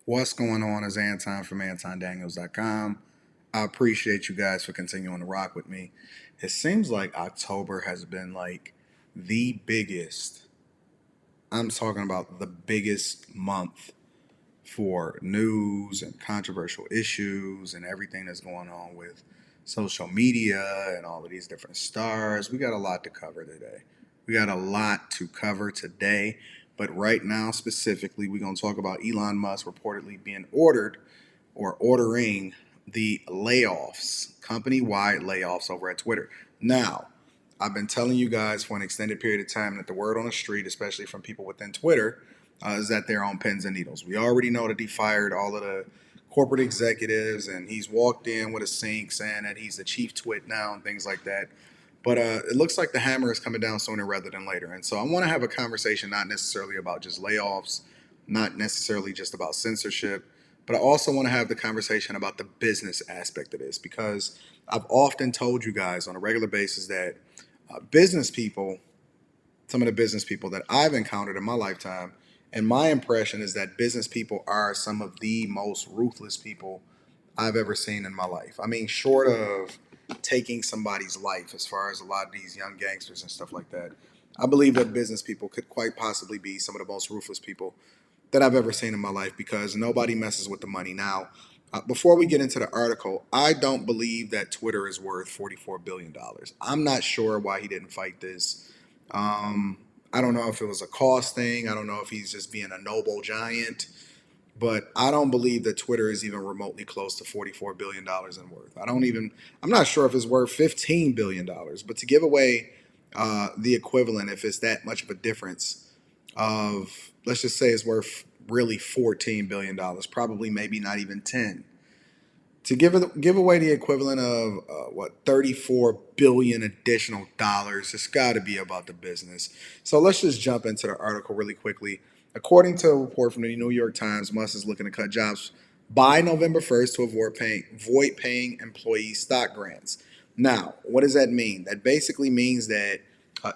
What's going on is Anton from AntonDaniels.com. I appreciate you guys for continuing to rock with me. It seems like October has been like the biggest, I'm talking about the biggest month for news and controversial issues and everything that's going on with social media and all of these different stars. We got a lot to cover today. We got a lot to cover today. But right now, specifically, we're going to talk about Elon Musk reportedly being ordered or ordering the layoffs, company wide layoffs over at Twitter. Now, I've been telling you guys for an extended period of time that the word on the street, especially from people within Twitter, is that they're on pins and needles. We already know that he fired all of the corporate executives and he's walked in with a sink saying that he's the chief twit now and things like that. But it looks like the hammer is coming down sooner rather than later. And so I want to have a conversation not necessarily about just layoffs, not necessarily just about censorship, but I also want to have the conversation about the business aspect of this because I've often told you guys on a regular basis that business people, some of the business people that I've encountered in my lifetime, and my impression is that business people are some of the most ruthless people I've ever seen in my life. I mean, short of taking somebody's life, as far as a lot of these young gangsters and stuff like that, I believe that business people could quite possibly be some of the most ruthless people that I've ever seen in my life because nobody messes with the money. Now, before we get into the article, I don't believe that Twitter is worth $44 billion. I'm not sure why he didn't fight this. I don't know if it was a cost thing. I don't know if he's just being a noble giant. But I don't believe that Twitter is even remotely close to $44 billion in worth. I'm not sure if it's worth $15 billion. But to give away the equivalent, if it's that much of a difference, of let's just say it's worth really $14 billion, probably maybe not even 10. To give away the equivalent of 34 billion additional dollars, it's got to be about the business. So let's just jump into the article really quickly. According to a report from the New York Times, Musk is looking to cut jobs by November 1st to avoid paying employees stock grants. Now, what does that mean? That basically means that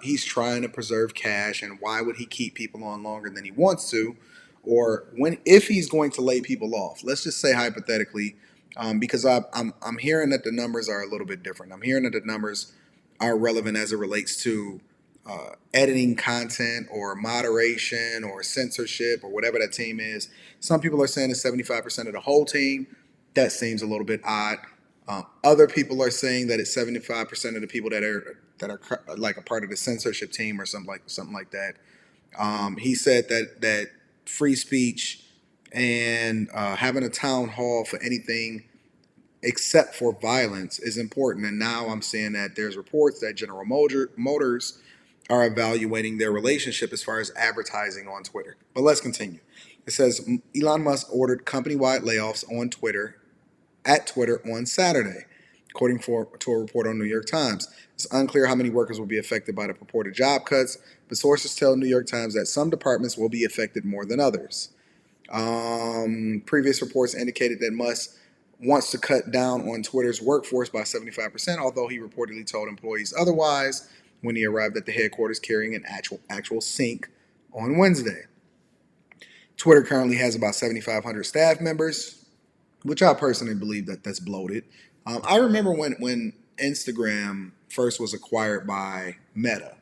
he's trying to preserve cash, and why would he keep people on longer than he wants to? Or when if he's going to lay people off, let's just say hypothetically, because I'm hearing that the numbers are a little bit different. I'm hearing that the numbers are relevant as it relates to editing content or moderation or censorship or whatever that team is. Some people are saying it's 75% of the whole team. That seems a little bit odd. Other people are saying that it's 75% of the people that are like a part of the censorship team or something like that. He said that free speech and having a town hall for anything except for violence is important. And now I'm seeing that there's reports that General Motors are evaluating their relationship as far as advertising on Twitter. But let's continue. It says Elon Musk ordered company-wide layoffs on Twitter at Twitter on Saturday, according to a report on New York Times. It's unclear how many workers will be affected by the purported job cuts, but sources tell New York Times that some departments will be affected more than others. Previous reports indicated that Musk wants to cut down on Twitter's workforce by 75%, although he reportedly told employees otherwise when he arrived at the headquarters carrying an actual sink on Wednesday. Twitter currently has about 7,500 staff members, which I personally believe that's bloated. I remember when Instagram first was acquired by Meta,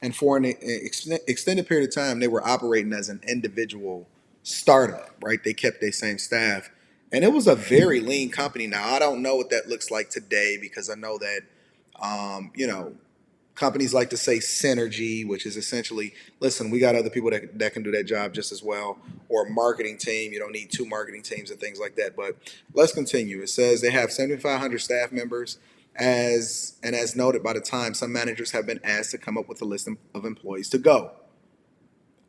and for an extended period of time, they were operating as an individual startup, right? They kept their same staff, and it was a very lean company. Now, I don't know what that looks like today because I know that, you know, companies like to say synergy, which is essentially, listen, we got other people that can do that job just as well, or a marketing team. You don't need two marketing teams and things like that. But let's continue. It says they have 7,500 staff members. As noted by the Times, some managers have been asked to come up with a list of employees to go.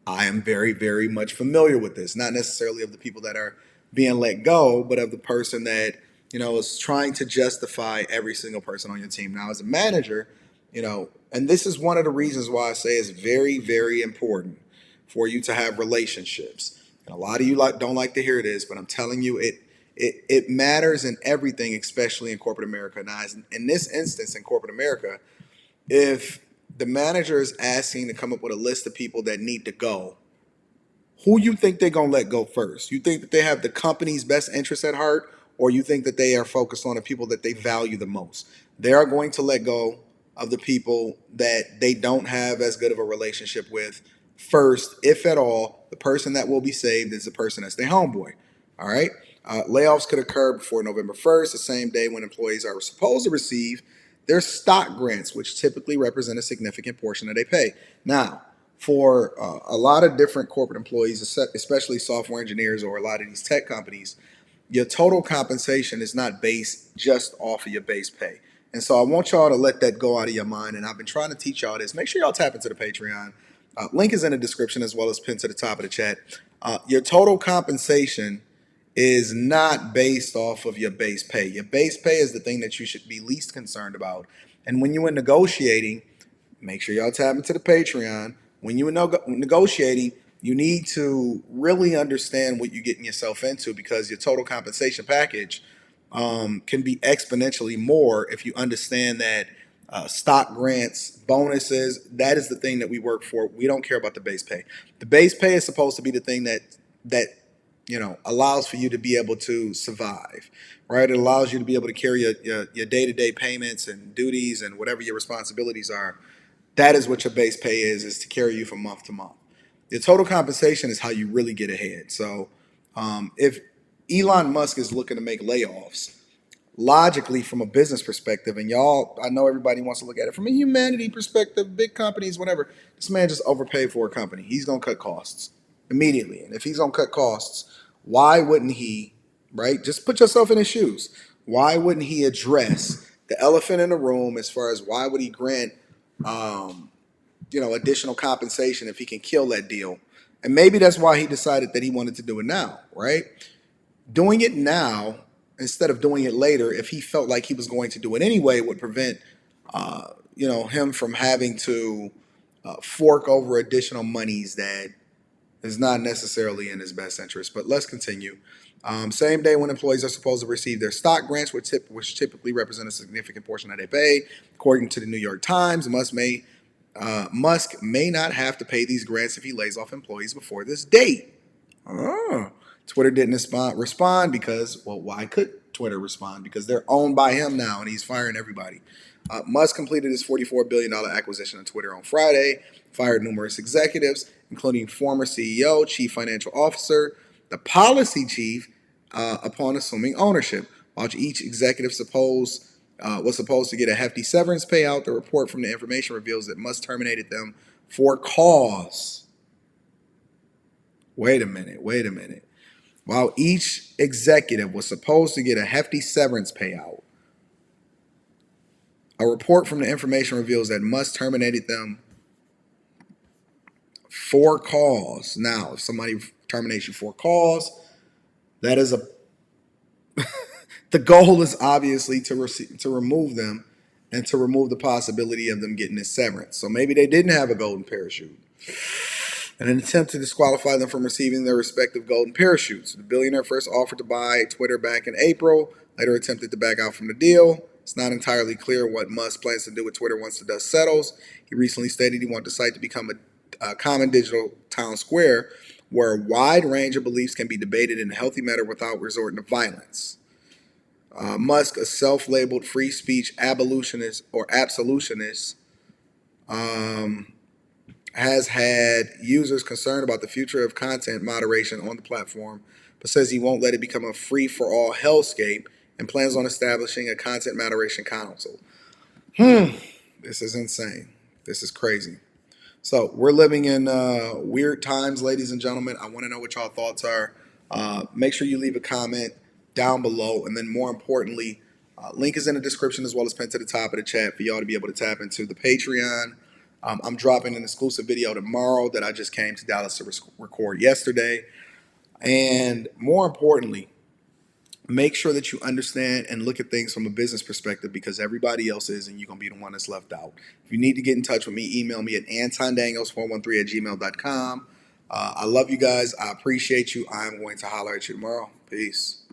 I am very, very much familiar with this. Not necessarily of the people that are being let go, but of the person that, is trying to justify every single person on your team. Now, as a manager, and this is one of the reasons why I say it's very, very important for you to have relationships. And a lot of you don't like to hear this, but I'm telling you, it matters in everything, especially in corporate America. Now, in this instance, in corporate America, if the manager is asking to come up with a list of people that need to go, who you think they're going to let go first? You think that they have the company's best interest at heart, or you think that they are focused on the people that they value the most? They are going to let go of the people that they don't have as good of a relationship with first, if at all. The person that will be saved is the person that's their homeboy. All right. Layoffs could occur before November 1st, the same day when employees are supposed to receive their stock grants, which typically represent a significant portion of their pay. Now, for a lot of different corporate employees, especially software engineers or a lot of these tech companies, your total compensation is not based just off of your base pay. And so I want y'all to let that go out of your mind. And I've been trying to teach y'all this. Make sure y'all tap into the Patreon. Link is in the description as well as pinned to the top of the chat. Your total compensation is not based off of your base pay. Your base pay is the thing that you should be least concerned about. And when you're negotiating, make sure y'all tap into the Patreon. When you're negotiating, you need to really understand what you're getting yourself into, because your total compensation package can be exponentially more if you understand that stock grants, bonuses, that is the thing that we work for. We don't care about the base pay. The base pay is supposed to be the thing that allows for you to be able to survive, right? It allows you to be able to carry your day-to-day payments and duties and whatever your responsibilities are. That is what your base pay is to carry you from month to month. Your total compensation is how you really get ahead. So if Elon Musk is looking to make layoffs, logically from a business perspective, and y'all, I know everybody wants to look at it from a humanity perspective, big companies, whatever, this man just overpaid for a company. He's going to cut costs immediately. And if he's going to cut costs, why wouldn't he, right? Just put yourself in his shoes. Why wouldn't he address the elephant in the room as far as why would he grant additional compensation if he can kill that deal? And maybe that's why he decided that he wanted to do it now, right? Doing it now instead of doing it later, if he felt like he was going to do it anyway, would prevent, him from having to fork over additional monies that is not necessarily in his best interest. But let's continue. Same day when employees are supposed to receive their stock grants, which typically represent a significant portion of their pay, according to the New York Times, Musk may not have to pay these grants if he lays off employees before this date. Oh. Twitter didn't respond because, well, why could Twitter respond? Because they're owned by him now and he's firing everybody. Musk completed his $44 billion acquisition of Twitter on Friday, fired numerous executives, including former CEO, chief financial officer, the policy chief, upon assuming ownership. While each executive was supposed to get a hefty severance payout, the report from the information reveals that Musk terminated them for cause. Wait a minute. While each executive was supposed to get a hefty severance payout, a report from the information reveals that Musk terminated them for cause. Now, if somebody terminates you for cause, that is the goal is obviously to remove them and to remove the possibility of them getting this severance. So maybe they didn't have a golden parachute. In an attempt to disqualify them from receiving their respective golden parachutes, the billionaire first offered to buy Twitter back in April, later attempted to back out from the deal. It's not entirely clear what Musk plans to do with Twitter once the dust settles. He recently stated he wanted the site to become a common digital town square where a wide range of beliefs can be debated in a healthy manner without resorting to violence. Musk, a self-labeled free speech abolitionist or absolutionist, has had users concerned about the future of content moderation on the platform, but says he won't let it become a free-for-all hellscape and plans on establishing a content moderation council. This is insane. This is crazy. So we're living in weird times, ladies and gentlemen. I want to know what y'all thoughts are. Make sure you leave a comment down below, and then more importantly, link is in the description as well as pinned to the top of the chat for y'all to be able to tap into the Patreon. I'm dropping an exclusive video tomorrow that I just came to Dallas to record yesterday. And more importantly, make sure that you understand and look at things from a business perspective, because everybody else is, and you're going to be the one that's left out. If you need to get in touch with me, email me at antondaniels413@gmail.com. I love you guys. I appreciate you. I'm going to holler at you tomorrow. Peace.